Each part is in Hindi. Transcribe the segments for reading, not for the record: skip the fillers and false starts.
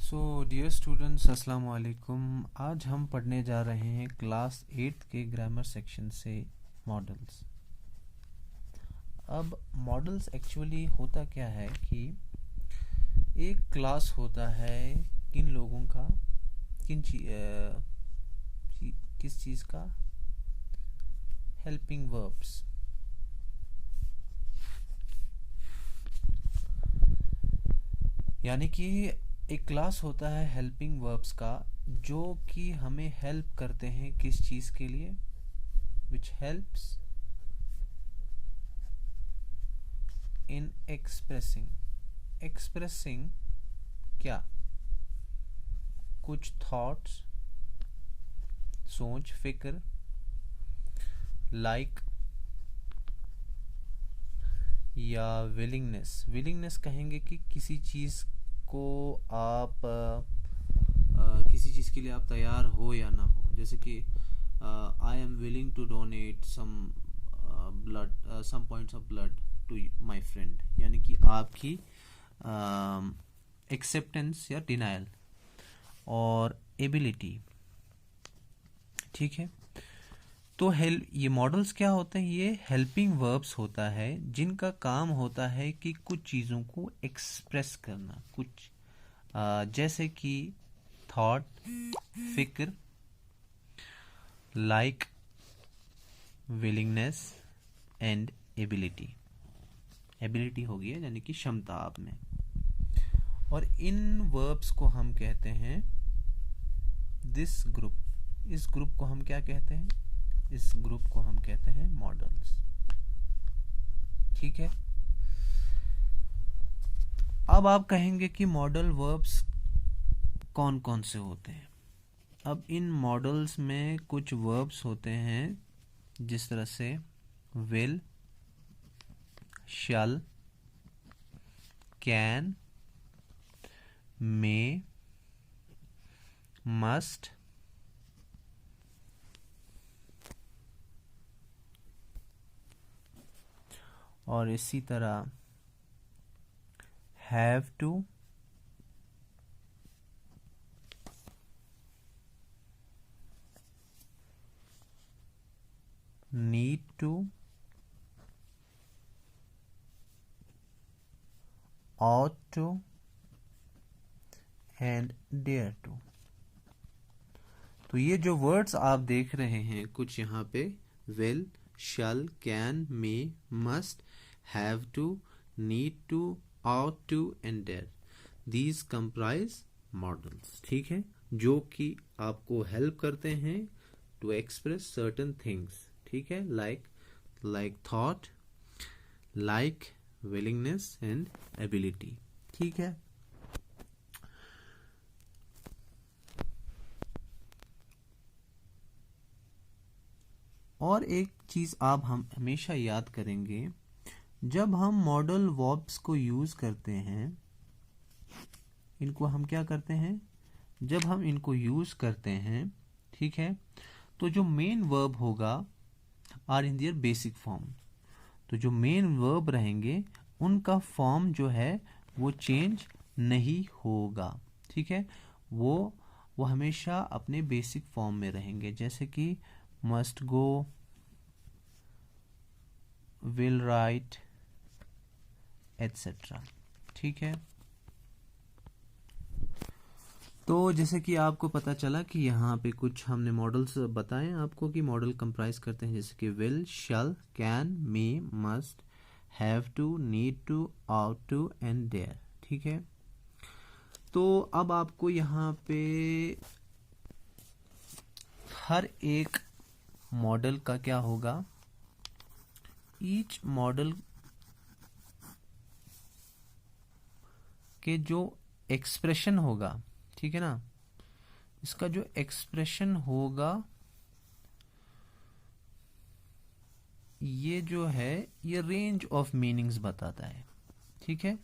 सो डियर स्टूडेंट्स, अस्सलाम वालेकुम। आज हम पढ़ने जा रहे हैं क्लास 8 के ग्रामर सेक्शन से मॉडल्स। अब मॉडल्स एक्चुअली होता क्या है कि एक क्लास होता है किन लोगों का, किस चीज़ का, हेल्पिंग वर्ब्स। यानी कि एक क्लास होता है हेल्पिंग वर्ब्स का जो कि हमें हेल्प करते हैं किस चीज़ के लिए, विच हेल्प्स इन एक्सप्रेसिंग क्या, कुछ थॉट्स, सोच, फिक्र, लाइक या विलिंगनेस कहेंगे कि किसी चीज़ को आप किसी चीज़ के लिए आप तैयार हो या ना हो। जैसे कि I am willing to donate some points of blood to my friend, यानी कि आपकी एक्सेप्टेंस या डिनायल और एबिलिटी। ठीक है, तो ये मॉडल्स क्या होते हैं? ये हेल्पिंग वर्ब्स होता है जिनका काम होता है कि कुछ चीज़ों को एक्सप्रेस करना, कुछ जैसे कि थॉट, फिक्र, like, willingness and ability. Ability हो गई है यानी कि क्षमता आप में। और इन वर्ब्स को हम कहते हैं दिस ग्रुप। इस ग्रुप को हम क्या कहते हैं? इस ग्रुप को हम कहते हैं मॉडल्स। ठीक है, अब आप कहेंगे कि मॉडल वर्ब्स कौन कौन से होते हैं। अब इन मॉडल्स में कुछ वर्ब्स होते हैं जिस तरह से will, shall, can, may, must, और इसी तरह have to, need to, ought to and dare to. तो ये जो वर्ड्स आप देख रहे हैं कुछ यहाँ पे, will, shall, can, may, must, have to, need to, ought to and dare, these comprise modals. ठीक है, जो कि आपको हेल्प करते हैं टू एक्सप्रेस सर्टेन थिंग्स। ठीक है, like thought, like, willingness and ability. ठीक है, और एक चीज आप हम हमेशा याद करेंगे, जब हम मॉडल वर्ब्स को यूज करते हैं, इनको हम क्या करते हैं? जब हम इनको यूज करते हैं, ठीक है, तो जो मेन वर्ब होगा are in their basic form. तो जो मेन वर्ब रहेंगे उनका फॉर्म जो है वो चेंज नहीं होगा। ठीक है, वो हमेशा अपने बेसिक फॉर्म में रहेंगे, जैसे कि must go, will write, etcetera. ठीक है, तो जैसे कि आपको पता चला कि यहाँ पे कुछ हमने मॉडल्स बताए आपको कि मॉडल कंप्राइज करते हैं, जैसे कि will, shall, can, may, must, have to, need to, ought to and dare. ठीक है, तो अब आपको यहाँ पे हर एक मॉडल का क्या होगा, ईच मॉडल के जो एक्सप्रेशन होगा, ठीक है ना, इसका जो एक्सप्रेशन होगा ये जो है ये रेंज ऑफ मीनिंग्स बताता है। ठीक है,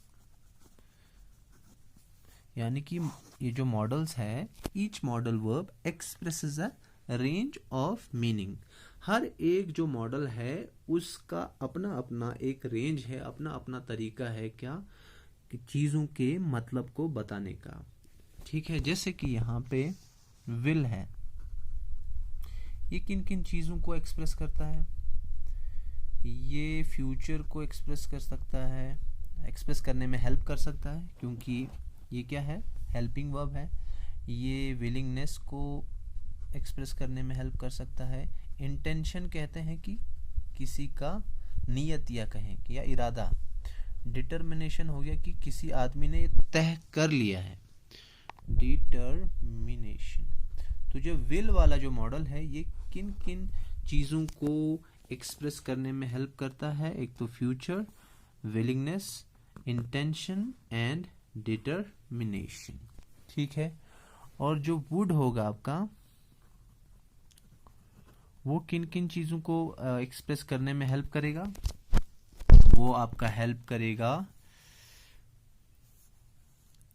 यानी कि ये जो मॉडल्स है, each modal verb expresses a range of meaning. हर एक जो मॉडल है उसका अपना अपना एक रेंज है, अपना अपना तरीका है क्या कि चीज़ों के मतलब को बताने का। ठीक है, जैसे कि यहाँ पे विल है, ये किन किन चीज़ों को एक्सप्रेस करता है? ये फ्यूचर को एक्सप्रेस कर सकता है, एक्सप्रेस करने में हेल्प कर सकता है, क्योंकि ये क्या है? हेल्पिंग वर्ब है। ये विलिंगनेस को एक्सप्रेस करने में हेल्प कर सकता है। इंटेंशन कहते हैं कि किसी का नियत या कहें कि या इरादा। डिटर्मिनेशन हो गया कि किसी आदमी ने तय कर लिया है, डिटर्मिनेशन। तो जो विल वाला जो मॉडल है ये किन किन चीज़ों को एक्सप्रेस करने में हेल्प करता है? एक तो future, willingness, intention and determination. ठीक है, और जो वुड होगा आपका, वो किन किन चीज़ों को एक्सप्रेस करने में हेल्प करेगा? वो आपका हेल्प करेगा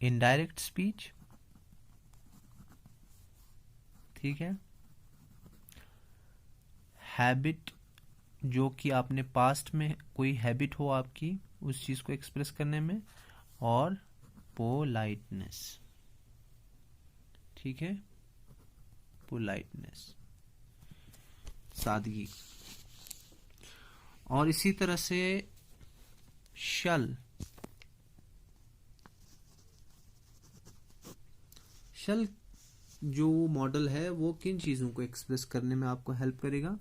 इनडायरेक्ट स्पीच, ठीक है, हैबिट, जो कि आपने पास्ट में कोई हैबिट हो आपकी, उस चीज़ को एक्सप्रेस करने में, और पोलाइटनेस, ठीक है, पोलाइटनेस, सादगी। और इसी तरह से शल जो मॉडल है वो किन चीज़ों को एक्सप्रेस करने में आपको हेल्प करेगा?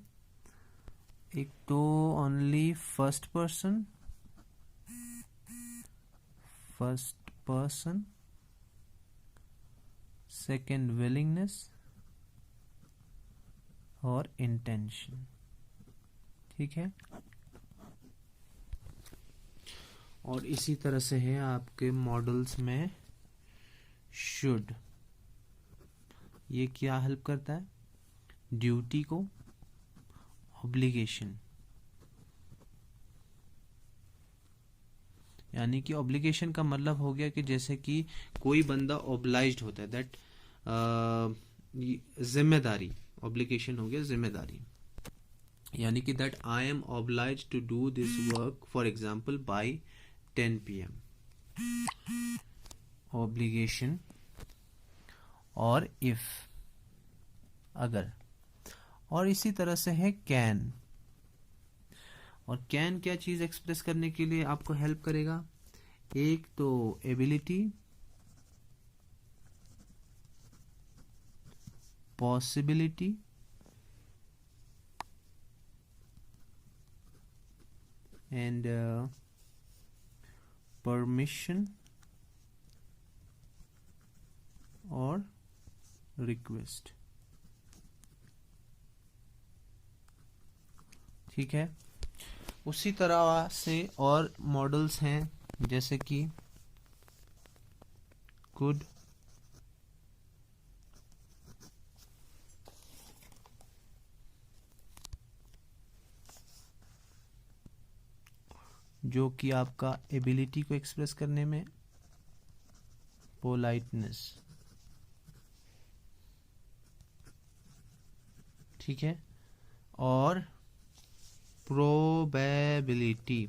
एक तो only first person, second willingness और इंटेंशन, ठीक है। और इसी तरह से है आपके मॉडल्स में शुड, ये क्या हेल्प करता है? ड्यूटी को, ऑब्लिगेशन, यानी कि ऑब्लिगेशन का मतलब हो गया कि जैसे कि कोई बंदा ऑब्लाइज्ड होता है, दैट जिम्मेदारी, ऑब्लिगेशन हो गया जिम्मेदारी, यानी कि that I am obliged to do this work for example by 10 PM, obligation. और इफ, अगर। और इसी तरह से है कैन, और कैन क्या चीज एक्सप्रेस करने के लिए आपको हेल्प करेगा? एक तो एबिलिटी, पॉसिबिलिटी, एंड परमिशन और रिक्वेस्ट, ठीक है। उसी तरह से और मॉडल्स हैं, जैसे कि कुड, जो कि आपका एबिलिटी को एक्सप्रेस करने में, पोलाइटनेस, ठीक है, और प्रोबेबिलिटी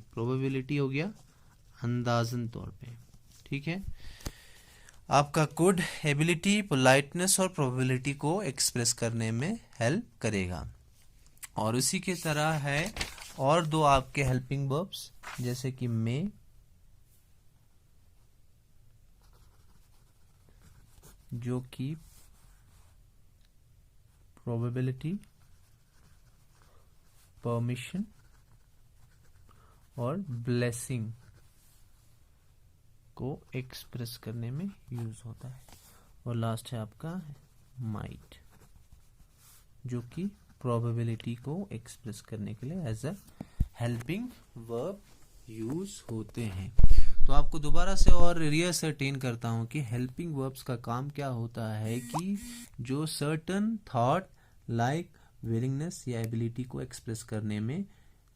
हो गया अंदाजन तौर पे, ठीक है। आपका कुड एबिलिटी, पोलाइटनेस और प्रोबेबिलिटी को एक्सप्रेस करने में हेल्प करेगा। और उसी की तरह है और दो आपके हेल्पिंग वर्ब्स, जैसे कि मे, जो कि प्रोबेबिलिटी, परमिशन और ब्लेसिंग को एक्सप्रेस करने में यूज होता है। और लास्ट है आपका माइट, जो कि प्रोबेबिलिटी को एक्सप्रेस करने के लिए as a helping verb use होते हैं। तो आपको दोबारा से और रीअसर्टेन करता हूं कि हेल्पिंग वर्ब्स का काम क्या होता है कि जो सर्टन थॉट लाइक विलिंगनेस या एबिलिटी को एक्सप्रेस करने में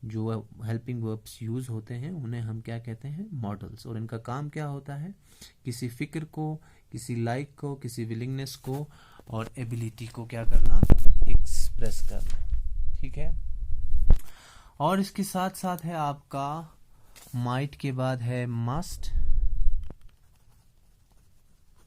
जो हेल्पिंग वर्ब्स यूज होते हैं उन्हें हम क्या कहते हैं? मॉडल्स। और इनका काम क्या होता है? किसी फिक्र को, किसी लाइक को, किसी विलिंगनेस को और एबिलिटी को क्या करना? एक्सप्रेस करना, ठीक है। और इसके साथ साथ है आपका माइट के बाद है मस्ट,